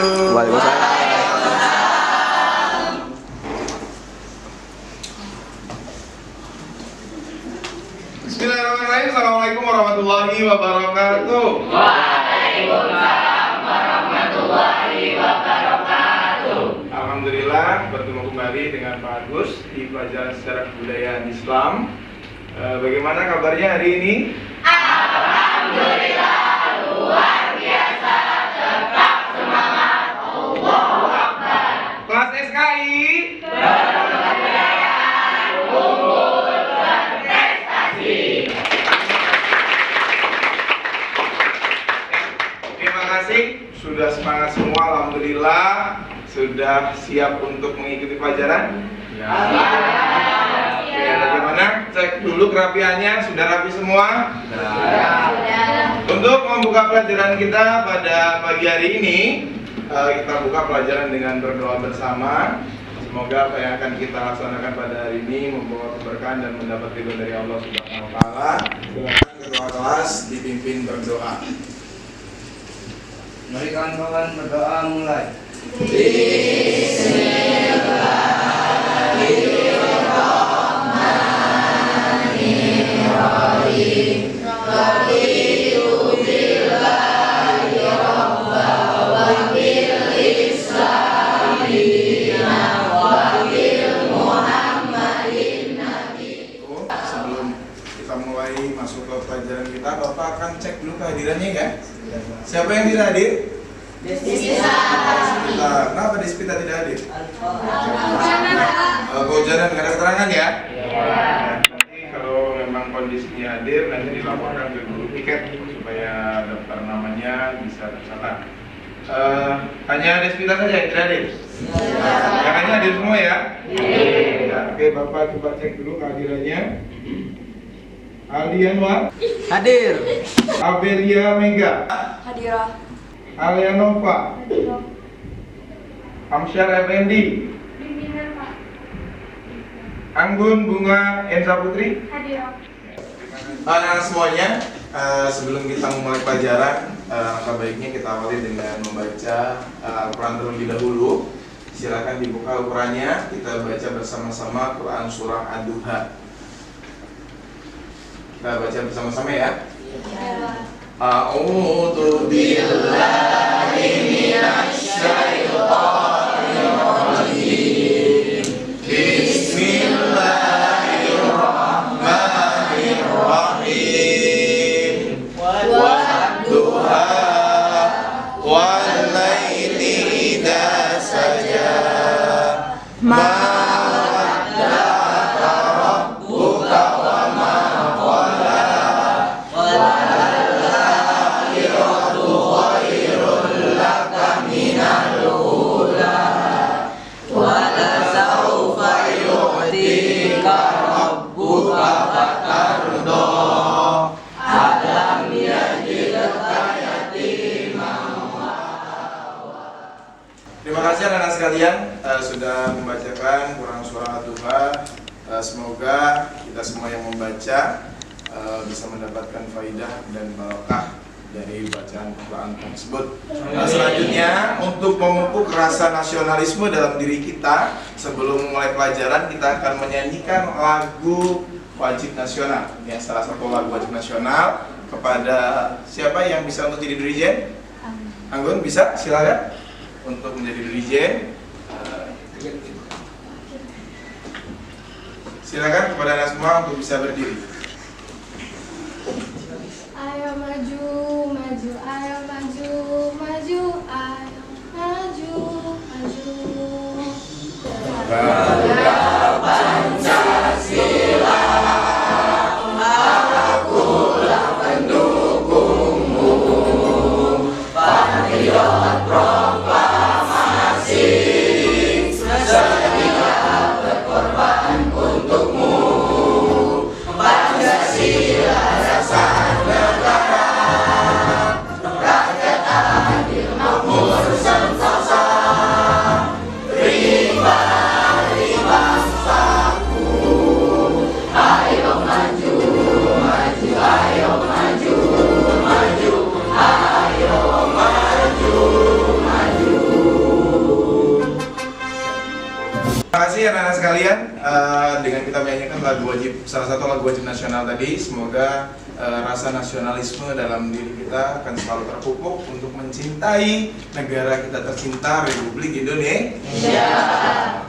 wabarakatuh. Waalaikumsalam. Bismillahirrahmanirrahim. Assalamualaikum warahmatullahi wabarakatuh. Waalaikumsalam warahmatullahi wabarakatuh. Alhamdulillah bertemu kembali dengan Pak Agus di pelajaran sejarah kebudayaan Islam. Bagaimana kabarnya hari ini? Alhamdulillah luar biasa, tetap semangat. Allahu Akbar. Kelas SKI Kebudayaan unggul berprestasi. Terima kasih, sudah semangat semua. Alhamdulillah sudah siap untuk mengikuti pelajaran. Oke, bagaimana? Cek dulu kerapiannya, sudah rapi semua? Untuk membuka pelajaran kita pada pagi hari ini, kita buka pelajaran dengan berdoa bersama. Semoga apa yang akan kita laksanakan pada hari ini membawa keberkahan dan mendapat ridho dari Allah Subhanahu wa taala. Silakan ketua kelas dipimpin berdoa. Mari kawan-kawan berdoa mulai. Sebelum kita mulai masuk ke pelajaran kita, Bapak akan cek dulu kehadirannya ya. Siapa yang tidak hadir? Despita. Kenapa Despita tidak hadir? Kehujanan, nggak ada keterangan ya? Nanti kalau memang kondisinya hadir, nanti dilaporkan ke guru piket supaya daftar namanya bisa tercatat. Hanya Despita saja yang tidak hadir? Yang lainnya hadir semua ya? Ya, oke, Bapak coba cek dulu kehadirannya. Aldi Anwar, Hadir. Averia Mega, Hadirah. Alia Nova, Amsyar Effendi, Anggun Bunga Ensa Putri. Anak semuanya, sebelum kita memulai pelajaran, langkah baiknya kita awali dengan membaca Al-Quran terlebih dahulu. Silakan dibuka Al-Qurannya, kita baca bersama-sama Quran Surah Ad-Duha. Kita baca bersama-sama ya. A'udzu billahi minasy syaithanir rajim. Bismillahirrahmanirrahim. Wadduha wal laili idza saja. Ma wadda'aka rabbuka wa ma qala. Wal-akhiratu khairul laka minal ula. Wa lasawfa yu'tika rabbuka fatarda. Alam yajidka yatiman. Terima kasih anak-anak sekalian sudah membacakan Quran Surah Ad-Duha. Semoga kita semua yang membaca bisa mendapatkan faidah dan barokah dari bacaan Quran tersebut. Selanjutnya untuk memupuk rasa nasionalisme dalam diri kita, sebelum mulai pelajaran kita akan menyanyikan lagu wajib nasional. Ya, salah satu lagu wajib nasional kepada siapa yang bisa untuk jadi dirijen? Anggun bisa, silakan untuk menjadi dirijen. Silakan kepada anak semua untuk bisa berdiri. Ayo maju, maju, ayo maju, maju, ayo maju, maju. Bangga Pancasila, akulah pendukungmu. Patriot proklamasi, sedia berkorban untukmu. Pancasila dasar negara, rakyat adil makmur kasih anak-anak sekalian. Dengan kita menyanyikan lagu wajib, salah satu lagu wajib nasional tadi, semoga rasa nasionalisme dalam diri kita akan selalu terpupuk untuk mencintai negara kita tercinta, Republik Indonesia.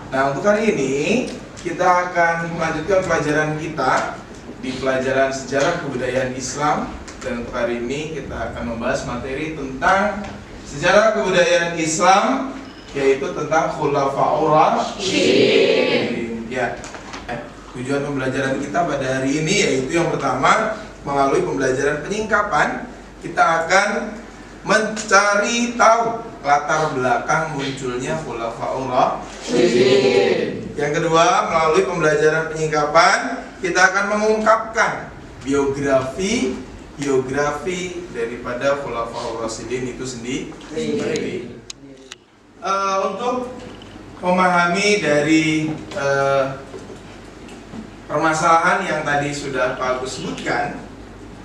Nah, untuk hari ini kita akan melanjutkan pelajaran kita di pelajaran sejarah kebudayaan Islam, dan untuk hari ini kita akan membahas materi tentang sejarah kebudayaan Islam, yaitu tentang Khulafaur Rasyidin. Ya. Tujuan pembelajaran kita pada hari ini yaitu yang pertama, melalui pembelajaran penyingkapan kita akan mencari tahu latar belakang munculnya Khulafaur Rasyidin. Yang kedua, melalui pembelajaran penyingkapan kita akan mengungkapkan biografi daripada Khulafaur Rasyidin itu sendiri. Untuk memahami dari permasalahan yang tadi sudah Pak Agus sebutkan,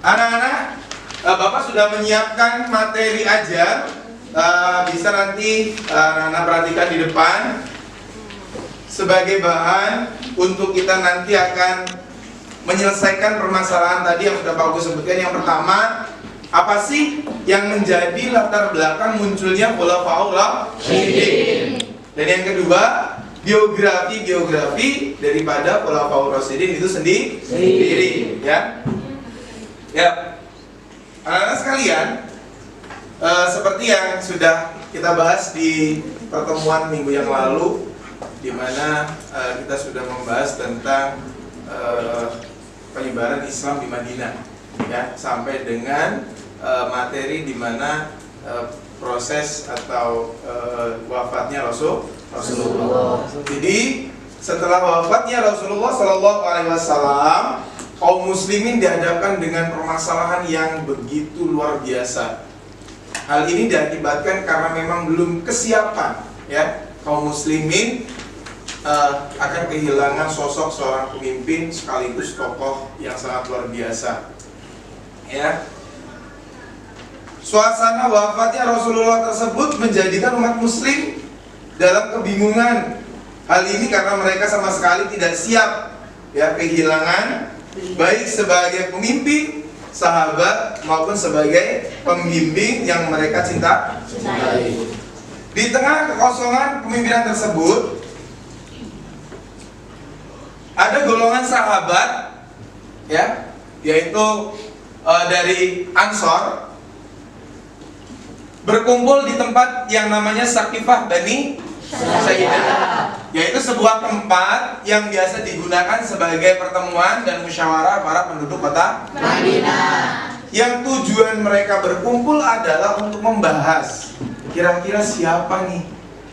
anak-anak, Bapak sudah menyiapkan materi ajar. Bisa nanti anak-anak perhatikan di depan sebagai bahan untuk kita nanti akan menyelesaikan permasalahan tadi yang sudah Pak Agus sebutkan. Yang pertama, apa sih yang menjadi latar belakang munculnya Khulafaur Rasyidin? Dan yang kedua, biografi daripada Khulafaur Rasyidin itu sendiri, ya. Ya, anak-anak sekalian, seperti yang sudah kita bahas di pertemuan minggu yang lalu, di mana kita sudah membahas tentang penyebaran Islam di Madinah, ya, sampai dengan materi di mana proses atau wafatnya Rasulullah. Jadi setelah wafatnya Rasulullah SAW, kaum muslimin dihadapkan dengan permasalahan yang begitu luar biasa. Hal ini diakibatkan karena memang belum kesiapan, ya, kaum muslimin akan kehilangan sosok seorang pemimpin sekaligus tokoh yang sangat luar biasa, ya. Suasana wafatnya Rasulullah tersebut menjadikan umat muslim dalam kebingungan. Hal ini karena mereka sama sekali tidak siap, ya, kehilangan baik sebagai pemimpin, sahabat maupun sebagai pembimbing yang mereka cintai. Di tengah kekosongan kepemimpinan tersebut, ada golongan sahabat, ya, yaitu dari Ansor, berkumpul di tempat yang namanya Saqifah Bani Saidah, yaitu sebuah tempat yang biasa digunakan sebagai pertemuan dan musyawarah para penduduk kota Madinah. Yang tujuan mereka berkumpul adalah untuk membahas kira-kira siapa nih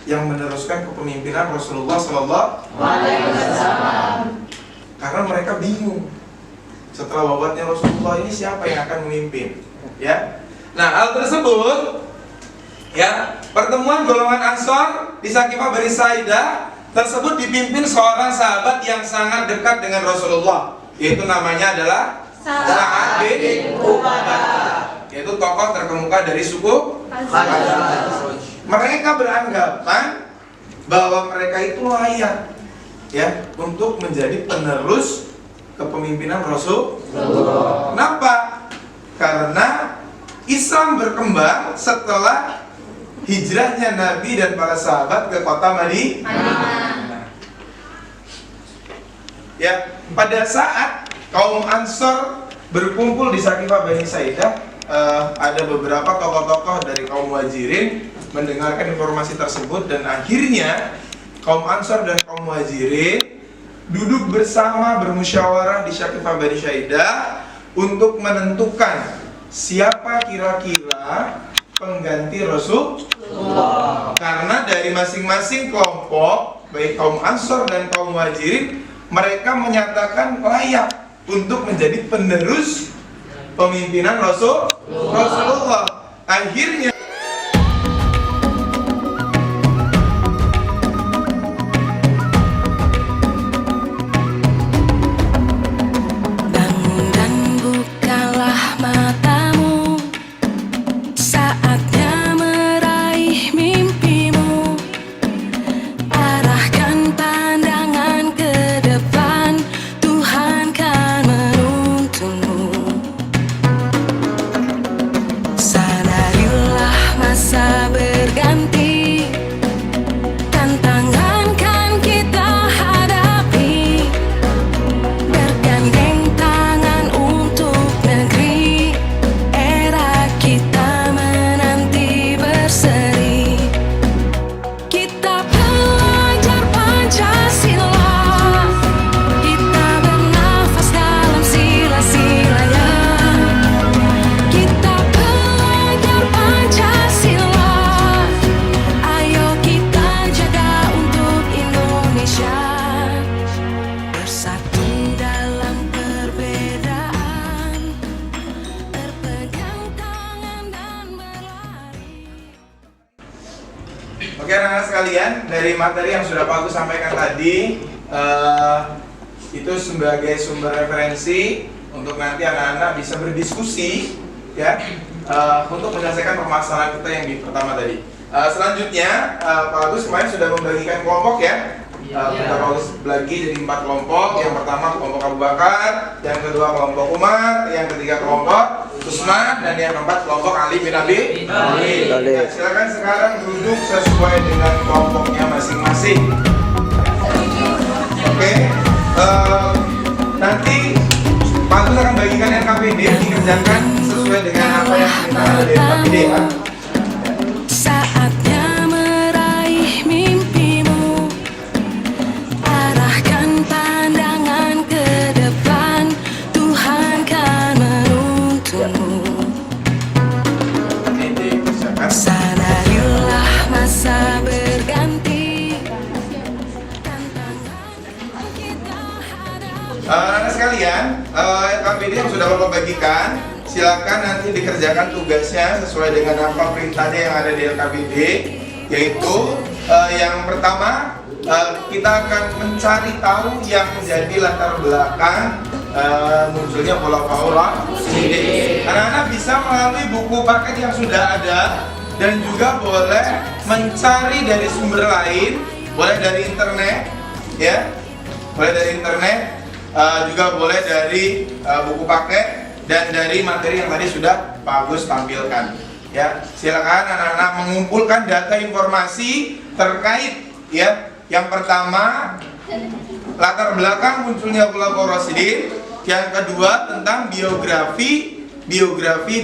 yang meneruskan kepemimpinan Rasulullah SAW. Karena mereka bingung, setelah wafatnya Rasulullah ini siapa yang akan memimpin, ya. Nah, hal tersebut, ya, pertemuan golongan Ansor di Saqifah Bani Saidah tersebut dipimpin seorang sahabat yang sangat dekat dengan Rasulullah, yaitu namanya adalah Sa'ad bin Ubadah, yaitu tokoh terkemuka dari suku Khazraj. Mereka beranggapan bahwa mereka itu layak, ya, untuk menjadi penerus kepemimpinan Rasulullah. Kenapa? Karena Islam berkembang setelah hijrahnya Nabi dan para sahabat ke kota Madinah. Ya, pada saat kaum Ansor berkumpul di Saqifah Bani Saidah, ada beberapa tokoh-tokoh dari kaum Muhajirin mendengarkan informasi tersebut, dan akhirnya kaum Ansor dan kaum Muhajirin duduk bersama bermusyawarah di Saqifah Bani Saidah untuk menentukan siapa kira-kira pengganti Rasulullah. Karena dari masing-masing kelompok, baik kaum Ansor dan kaum Muhajirin, mereka menyatakan layak untuk menjadi penerus pemimpinan Rasulullah. Akhirnya Arahkan pandang Oke anak-anak sekalian, dari materi yang sudah Pak Agus sampaikan tadi, itu sebagai sumber referensi untuk nanti anak-anak bisa berdiskusi ya, untuk menyelesaikan permasalahan kita yang di pertama tadi. Selanjutnya Pak Agus kemarin sudah membagikan kelompok ya. Kita harus bagi jadi 4 kelompok. Yang pertama kelompok Abu Bakar, yang kedua kelompok Umar, yang ketiga kelompok Utsman, dan yang keempat kelompok Ali bin Abi Thalib. Silakan sekarang duduk sesuai dengan kelompoknya masing-masing. Oke. Nanti Pak Agus akan bagikan NKPD, dikerjakan sesuai dengan apa yang kita ada di NKPD ya. Saatnya meraih mimpimu, arahkan pandangan ke depan, Tuhan kan menuntunmu. Ini dikerjakan. Sadarilah masa berganti, tantangan kita hadapi. Anak sekalian, NKPD yang sudah Bapak bagikan, silakan nanti dikerjakan tugasnya sesuai dengan apa perintahnya yang ada di LKPD, yaitu yang pertama kita akan mencari tahu yang menjadi latar belakang munculnya Khulafaur Rasyidin. Anak-anak bisa melalui buku paket yang sudah ada dan juga boleh mencari dari sumber lain, boleh dari internet ya, boleh dari internet, juga boleh dari buku paket dan dari materi yang tadi sudah Pak Agus tampilkan. Ya, silakan anak-anak mengumpulkan data informasi terkait ya. Yang pertama, latar belakang munculnya Khulafaur Rasyidin. Yang kedua, tentang biografi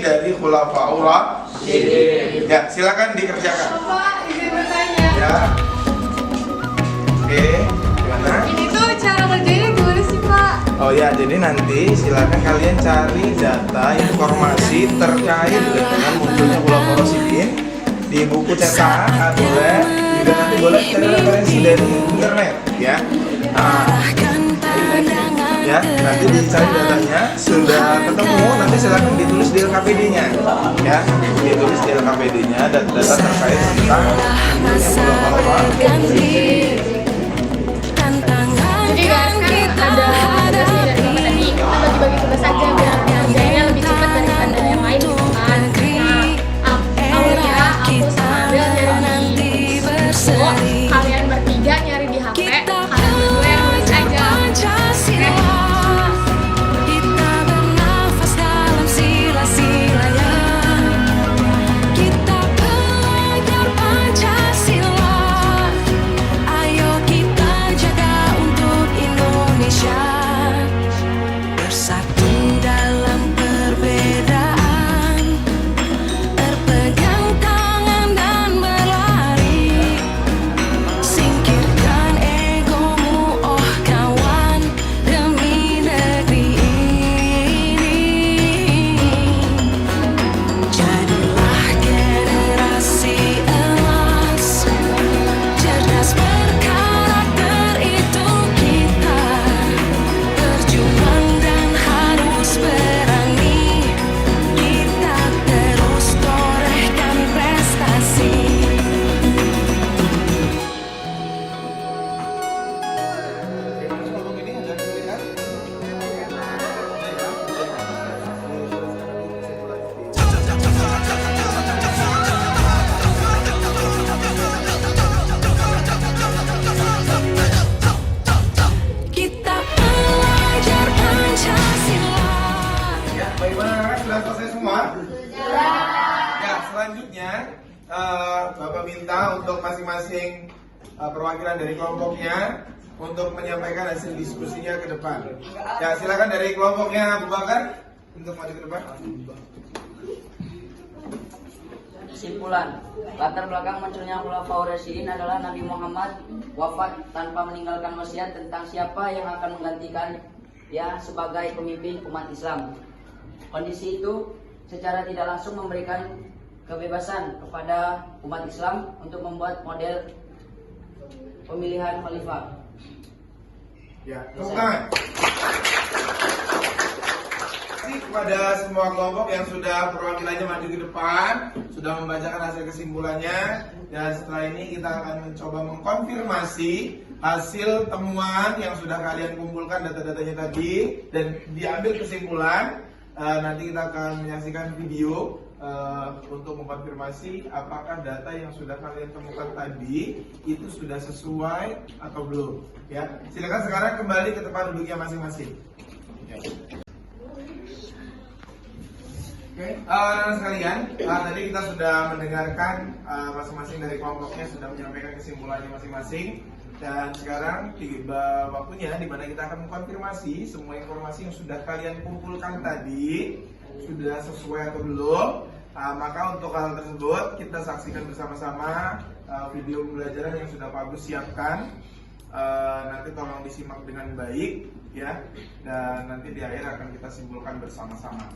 dari Khulafaur Rasyidin. Ya, silakan dikerjakan. Bapak, izin bertanya. Ya. Oke, gimana? Ini tuh cara kerjanya gimana sih, Pak? Oh ya, jadi nanti silakan kalian cari data informasi terkait dengan munculnya Khulafaur Rasyidin di buku cetak, boleh juga nanti boleh cari referensi dari internet ya. Ya, nanti dicari datanya, sudah ketemu nanti silakan ditulis di LKPD-nya ya, ditulis di LKPD-nya data-data terkait tentang munculnya Khulafaur Rasyidin. Jadi guys, kan ada tugasnya dari Bapak tadi. Kita bagi-bagi tugas aja biar kerjanya lebih cepat daripada yang lain gitu kan. Nah, awalnya aku sama Abel nyari di buku, kalian bertiga nyari di HP, kalian berdua yang nulis aja. Kita bernafas dalam sila-silanya, kita belajar Pancasila. Ayo kita jaga untuk Indonesia, bersatu dalam perbedaan, berpegang tangan dan berlari. Singkirkan egomu, oh kawan, demi negeri ini. Jadilah generasi emas, cerdas berkarakter itu kita. Berjuang dan harus berani, kita terus torehkan prestasi. Kita belajar Pancasila. Ya, bagaimana? Sudah selesai semua? Ya, selanjutnya Bapak minta untuk masing-masing perwakilan dari kelompoknya untuk menyampaikan hasil diskusinya ke depan. Ya, silakan dari kelompoknya Abu Bakar untuk maju ke depan. Kesimpulan, latar belakang munculnya Khulafaur Rasyidin adalah Nabi Muhammad wafat tanpa meninggalkan wasiat tentang siapa yang akan menggantikan dia sebagai pemimpin umat Islam. Kondisi itu secara tidak langsung memberikan kebebasan kepada umat Islam untuk membuat model pemilihan khalifah. Ya, tepuk tangan. kasih kepada semua kelompok yang sudah perwakilannya maju ke depan, sudah membacakan hasil kesimpulannya. Dan setelah ini kita akan mencoba mengkonfirmasi hasil temuan yang sudah kalian kumpulkan data-datanya tadi dan diambil kesimpulan. Nanti kita akan menyaksikan video untuk mengkonfirmasi apakah data yang sudah kalian temukan tadi itu sudah sesuai atau belum. Ya, silakan sekarang kembali ke tempat duduknya masing-masing. Oke, anak sekalian, tadi kita sudah mendengarkan masing-masing dari kelompoknya sudah menyampaikan kesimpulannya masing-masing. Dan sekarang tiba waktunya di mana kita akan mengkonfirmasi semua informasi yang sudah kalian kumpulkan tadi sudah sesuai atau belum. Maka untuk hal tersebut kita saksikan bersama-sama video pembelajaran yang sudah Pak Agus siapkan. Nanti tolong disimak dengan baik ya, dan nanti di akhir akan kita simpulkan bersama-sama.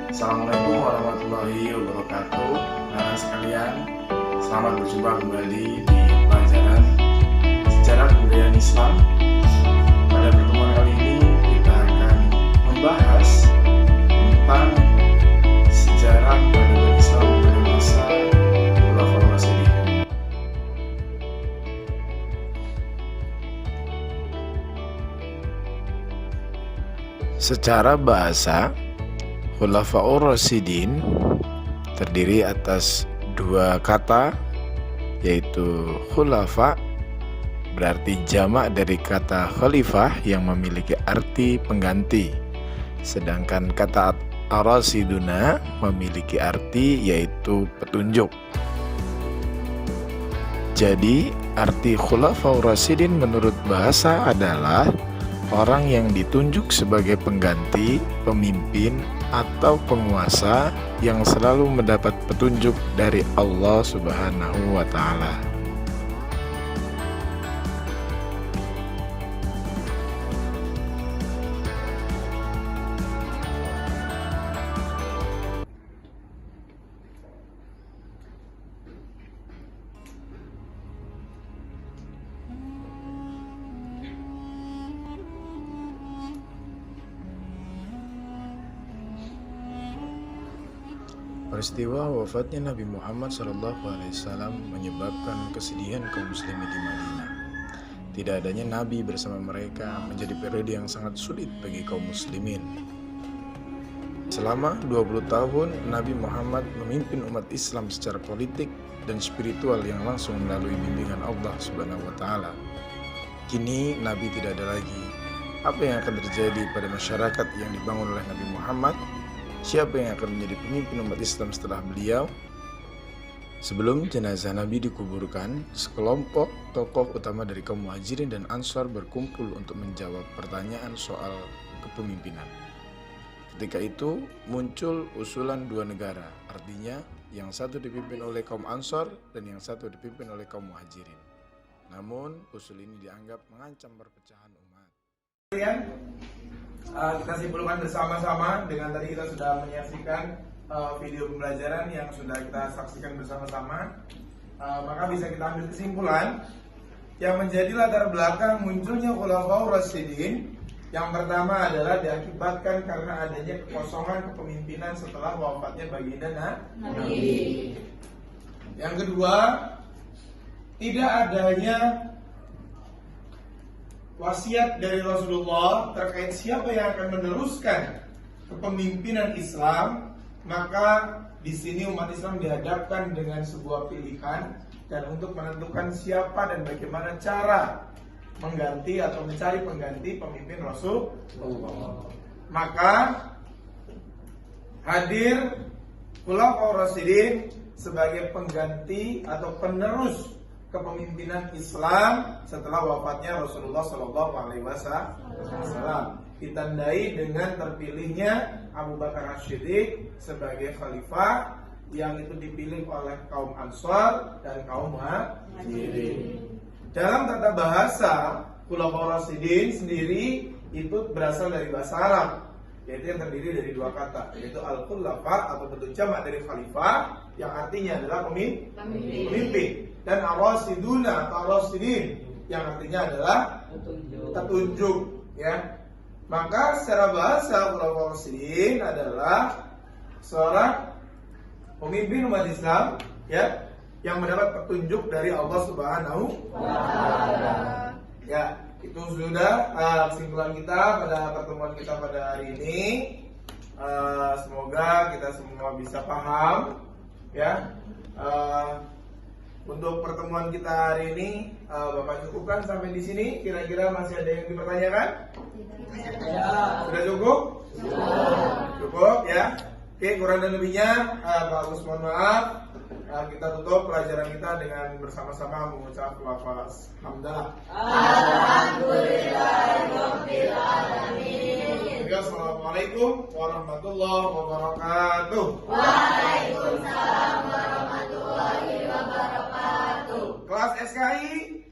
Assalamualaikum warahmatullahi wabarakatuh. Anak sekalian, selamat berjumpa kembali di pelajaran Sejarah Kebudayaan Islam. Pada pertemuan kali ini kita akan membahas tentang sejarah peradaban Islam pada masa Khulafaur Rasyidin. Secara bahasa, Khulafaur Rasyidin terdiri atas dua kata, yaitu khulafa berarti jamak dari kata khalifah yang memiliki arti pengganti, sedangkan kata ar-rasyiduna memiliki arti yaitu petunjuk. Jadi arti Khulafaur Rasyidin menurut bahasa adalah orang yang ditunjuk sebagai pengganti, pemimpin, atau penguasa yang selalu mendapat petunjuk dari Allah Subhanahu wa Ta'ala. Peristiwa wafatnya Nabi Muhammad SAW menyebabkan kesedihan kaum muslimin di Madinah. Tidak adanya Nabi bersama mereka menjadi periode yang sangat sulit bagi kaum muslimin. Selama 20 tahun, Nabi Muhammad memimpin umat Islam secara politik dan spiritual yang langsung melalui bimbingan Allah Subhanahu wa Ta'ala. Kini Nabi tidak ada lagi. Apa yang akan terjadi pada masyarakat yang dibangun oleh Nabi Muhammad? Siapa yang akan menjadi pemimpin umat Islam setelah beliau? Sebelum jenazah Nabi dikuburkan, sekelompok tokoh utama dari kaum Muhajirin dan Ansar berkumpul untuk menjawab pertanyaan soal kepemimpinan. Ketika itu muncul usulan dua negara, artinya yang satu dipimpin oleh kaum Ansar dan yang satu dipimpin oleh kaum Muhajirin. Namun usul ini dianggap mengancam perpecahan umat. Kita simpulkan bersama-sama dengan tadi kita sudah menyaksikan video pembelajaran yang sudah kita saksikan bersama-sama. Maka bisa kita ambil kesimpulan yang menjadi latar belakang munculnya Khulafaur Rasyidin. Yang pertama adalah diakibatkan karena adanya kekosongan kepemimpinan setelah wafatnya baginda Nabi. Yang kedua, tidak adanya wasiat dari Rasulullah terkait siapa yang akan meneruskan kepemimpinan Islam. Maka di sini umat Islam dihadapkan dengan sebuah pilihan dan untuk menentukan siapa dan bagaimana cara mengganti atau mencari pengganti pemimpin Rasulullah. Maka hadir Khulafaur Rasyidin sebagai pengganti atau penerus kepemimpinan Islam setelah wafatnya Rasulullah SAW, ditandai dengan terpilihnya Abu Bakar As-Siddiq sebagai khalifah yang itu dipilih oleh kaum Ansar dan kaum Muhajirin. Dalam tata bahasa, Khulafaur Rasyidin sendiri itu berasal dari bahasa Arab, yaitu yang terdiri dari dua kata, yaitu al-khulafa atau bentuk jamak dari khalifah yang artinya adalah pemimpin, dan ar-rasyiduna atau ar-rasyidin yang artinya adalah petunjuk, ya. Maka secara bahasa Khulafaur Rasyidin adalah seorang pemimpin umat Islam, ya, yang mendapat petunjuk dari Allah Subhanahu wa Ta'ala. Ya, itu sudah kesimpulan kita pada pertemuan kita pada hari ini. Semoga kita semua bisa paham, ya. Untuk pertemuan kita hari ini, Bapak cukupkan sampai di sini. Kira-kira masih ada yang dipertanyakan? Sudah cukup? Cukup, ya. Oke, kurang dan lebihnya, Pak Agus mohon maaf. Kita tutup pelajaran kita dengan bersama-sama mengucap lafaz hamdalah. Alhamdulillahirabbil alamin. Assalamualaikum warahmatullahi wabarakatuh. Waalaikumsalam warahmatullahi wabarakatuh. Kelas SKI